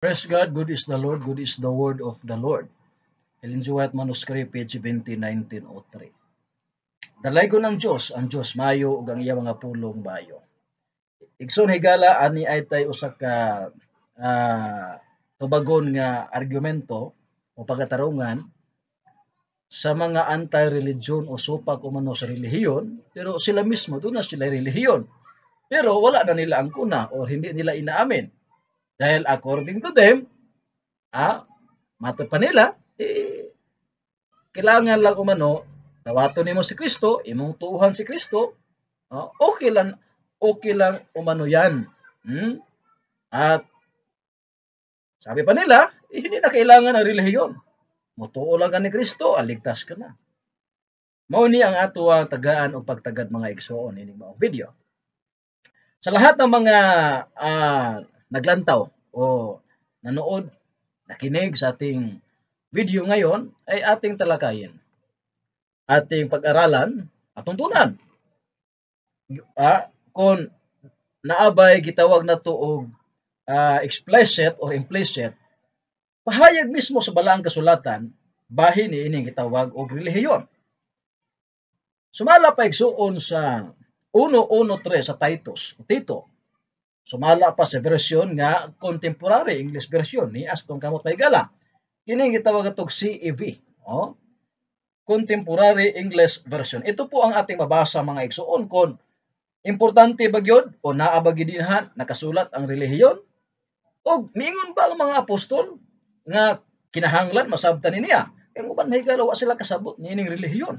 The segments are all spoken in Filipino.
Praise God, good is the Lord, good is the word of the Lord. Ellen G. White Manuscript, page 20, 1903. Dalay ko ng Diyos, ang Diyos mayo ug ang iya mga pulong bayo. Igsoon higala ani ay tay usa ka tubagon nga argumento o pagatarungan sa mga anti-religion o supak umano sa relihiyon, pero sila mismo doon na sila relihiyon. Pero wala na nila ang kuna o hindi nila inaamin. Dahil according to them, mato pa nila, kailangan lang umano, tawato nimo si Kristo, imong tuuhan si Kristo, okay lang umano yan. At sabi pa nila, hindi na kailangan ng relihiyon. Mutuo lang ka ni Kristo, aligtas ka na. Mao ni ang ato ang tagaan o pagtagad mga igsoon ining maong video. Sa lahat ng mga naglantaw o nanood, nakinig sa ating video ngayon ay ating talakayin, ating pag-aralan at tuntunan. Kung naabay gitawag na to og explicit or implicit, pahayag mismo sa balaang kasulatan, bahin ni ining gitawag og relihiyon. Sumala pa igsuon sa 1:1:3 sa Titus o Tito. Sumala pa sa version nga contemporary English version ni Aston kamot paigala. Kini gitawag atog CEV, Contemporary English Version. Ito po ang ating mabasa mga igsuon kon importante ba gyud o naa ba gidinhan nakasulat ang relihiyon? Og miingon ba ang mga apostol nga kinahanglan masabtan niya? Kay uban mahigala wa sila kasabot niining relihiyon.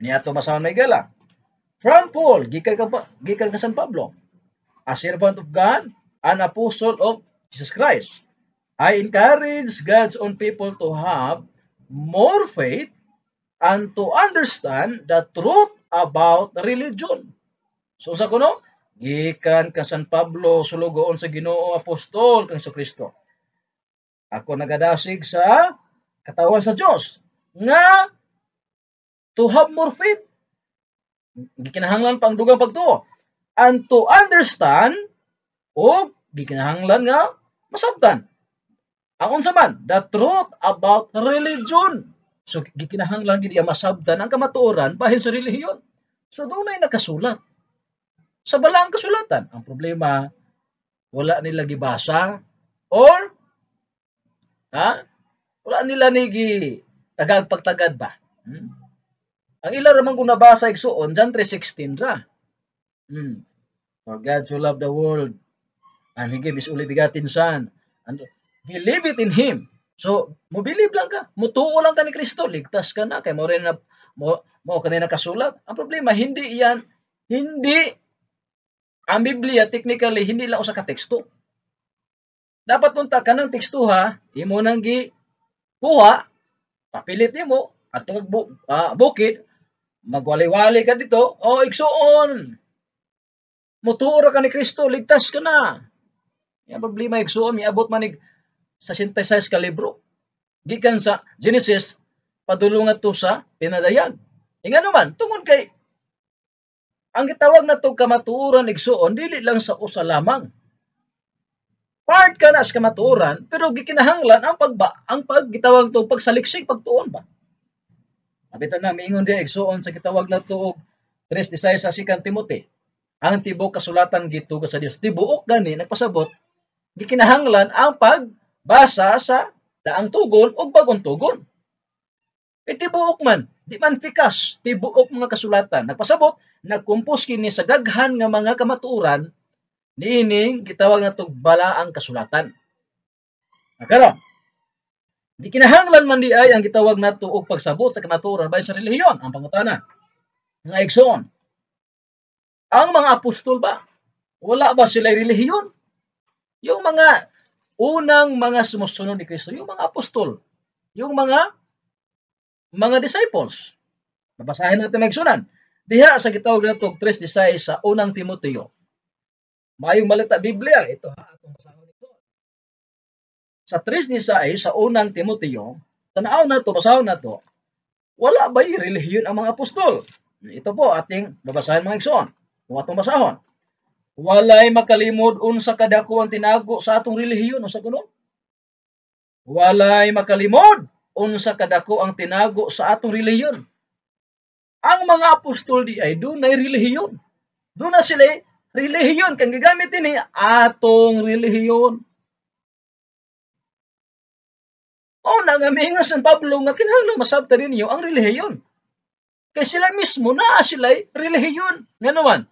Niadto masahon mahigala. From Paul, gikan ka San Pablo, a servant of God, an apostle of Jesus Christ. I encourage God's own people to have more faith and to understand the truth about religion. So sa kuno, gikan ka San Pablo sulugoon sa Ginoo apostol kang Kristo. Ako nagadasig sa katawan sa Dios nga to have more faith. Gikinahanglan pang dugang pagtuo. And to understand o gikinahanglan nga masabtan. Ang unsa man, the truth about religion. So gikinahanglan gid masabtan ang kamatuoran bahin sa relihiyon. So dunay nakasulat sa balaang kasulatan. Ang problema, wala nila gibasa or wala nila ni tagag pagtagad ba. Ang ila ramang kung nabasa igsuon, John 3:16 ra. For God so loved the world and He gave His only begotten Son. And believe it in Him. So, mo-believe lang ka. Mutuo lang ka ni Kristo. Ligtas ka na. Kaya mo rin na, mo kanina kasulat. Ang problema, hindi ang Biblia, technically, hindi lang usa ka teksto. Dapat unta ka ng teksto ha, imo nang kuha, papilit mo, at bukid, magwali-wali ka dito, igsuon. Mutuo ra ka ni Kristo, ligtas ka na. Yung problema, igsuon, miabot manig sa 66 ka libro. Gikan sa Genesis, padulungan to sa pinadayag. Nga naman, tungod kay, ang gitawag na to kamatuoran igsuon, dili lang sa usa lamang. Part ka na sa kamatuoran, pero gikinahanglan ang paggitawag to pagsaliksik pagtuon ba. Abitan na miingon di igsuon sa gitawag na to og 3:16 sa 2 Timothy. Ang tibuok kasulatan gituga sa Dios. Tibuok gani nagpasabot gikinahanglan ang pagbasa sa daang tugon ug bagong tugon. Tibuok man, di man pikas, tibuok mga kasulatan. Nagpasabot, nagkumpos kini sa daghan nga mga kamatuoran niining gitawag na tog balaang kasulatan. Karon, di kinahanglan man di ay ang gitawag nato og pagsabot sa kamatuoran bahin sa relihiyon. Ang pangutana, nga igsoon, ang mga apostol ba, wala ba sila relihiyon? Yung mga unang mga sumusunod ni Kristo, yung mga apostol, yung mga disciples. Babasahin natin magsunan. Diha sa gitawag na to 3:16 sa unang Timoteo. Mayong malita Biblia, ito atong basahon ito. Sa 3:16 sa unang Timoteo, tanaw na to, basahon na to, wala ba relihiyon ang mga apostol? Ito po ating babasahin mga igsoon. Kung atong basahon. Walay makalimod unsa kadako ang tinago sa atong relihiyon o sa kuno. walay makalimod unsa kadako ang tinago sa atong relihiyon. Ang mga apostol di ay dunay relihiyon. Doon na sila relihiyon kang gigamit ini atong relihiyon. O nga mihinga San Pablo nga kinahanglan masabta ninyo ang relihiyon. Kay sila mismo naa sila relihiyon. Nga naman,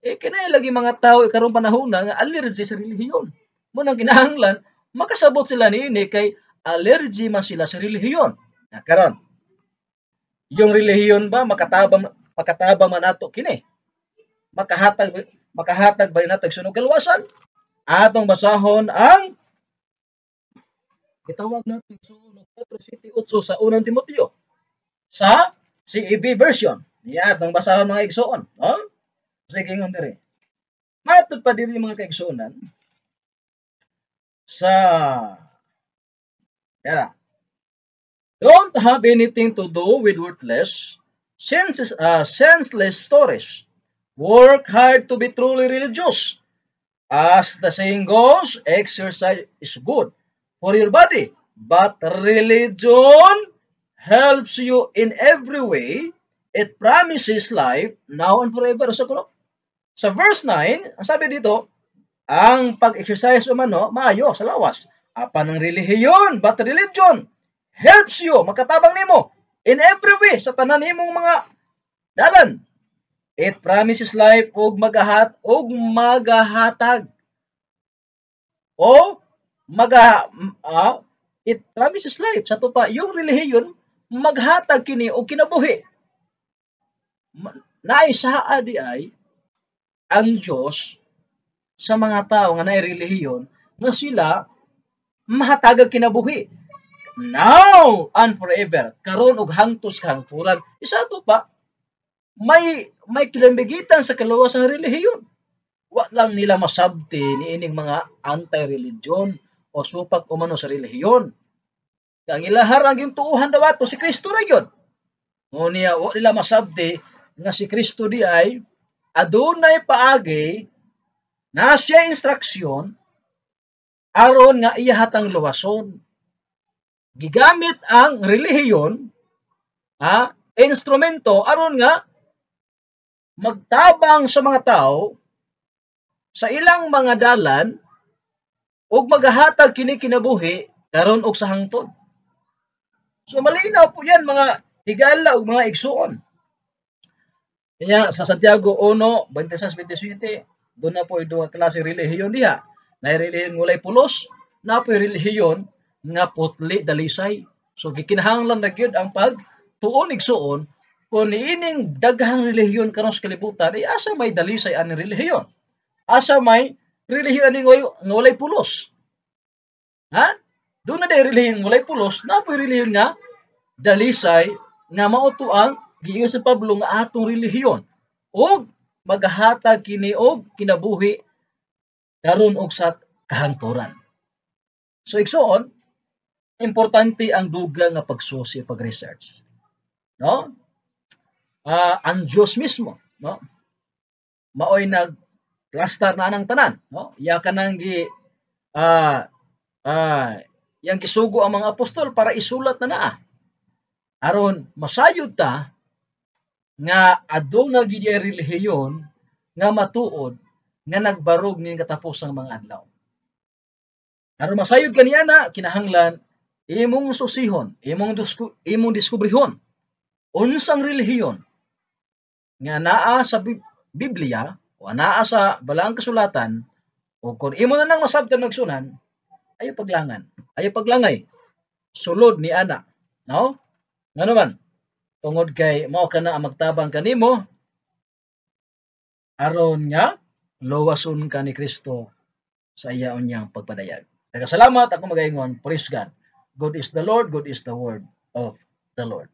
kinay lagi mga tao karong panahon nga allergy sa relihiyon. Mo nang kinahanglan makasabot sila niini kay allergy man sila sa relihiyon. Karon, yung relihiyon ba makatabang man ato kini? Makahatag ba natag sunog kaluwasan? Atong basahon ang gitawag natin sunog 4:8 sa 1 Timoteo sa CEV version. Niya atong basahon mga igsoon, no? Sige ngon diri. Matud pa diri mga kaigsuonan sa Yara. Don't have anything to do with worthless, senseless stories. Work hard to be truly religious. As the saying goes, exercise is good for your body, but religion helps you in every way. It promises life now and forever. Sa verse 9, ang sabi dito, ang pag-exercise umano, maayo sa lawas. Apan ang relihiyon, but religion helps you, makatabang nimo in every way sa tanan nimong mga dalan. It promises life og magahatag it promises life sa tupa yung relihiyon maghatag kini og kinabuhi. Naisaa di ay ang Dios sa mga tao nga naay relihiyon nga sila mahatagag kinabuhi now and forever, karon og hangtos kahangturan. Isa to pa, may kilambigitan sa kaluwasan ng relihiyon. Wa lang nila masabti niining mga anti-religion o supak umano sa relihiyon. Ang ilahar ang yung tuuhan daw ato si Kristo ra gyud. Ngunit wa nila masabti nga si Kristo di ay adunay paagi na siya instruksyon aron nga iyahatang luwason. Gigamit ang relihiyon instrumento aron nga magtabang sa mga tao sa ilang mga dalan ug magahatag kini kinabuhi karon og sa hangtod. So malinaw po yan mga higala ug mga igsuon. Kaya sa Santiago 1:26-27 doon na po yung duha klase relihiyon diha. Na relihiyon ngulay pulos, na po relihiyon nga putli dalisay. So gikinahanglan na gyud ang pagtuon igsuon kung niining daghang relihiyon karon sa kalibutan ay asa may dalisay ani relihiyon. Asa may relihiyon ani ngulay pulos. Doon na day relihiyon ngulay pulos, na po relihiyon nga dalisay nga mao to ang giingon sa Pablo nga atong relihiyon og maghatag kini og kinabuhi karon og sa kahangturan. So igsuon, importante ang dugang nga pagsusi, pag-research. No? Ang Diyos mismo, no? Maoy nag-plaster na anang tanan, no? Iya kanang yang gisugo ang mga apostol para isulat na naa. Aron masayod ta nga aduna gid relihiyon nga matuod nga nagbarog ning katapusang mga adlaw. Aron masayod kaniya na kinahanglan imong susihon, imong diskubrihon unsang relihiyon nga naa sa Biblia o naa sa balaang kasulatan o kung imo na nang masabtan magsunan ayo paglangay sulod ni ana, no? Ngano man tungod kay mao kana ang magtabang kanimo aron nga luwason ka ni Kristo sa iya unyang pagpadayag. Salamat ako magaingon. Praise God. God is the Lord, God is the word of the Lord.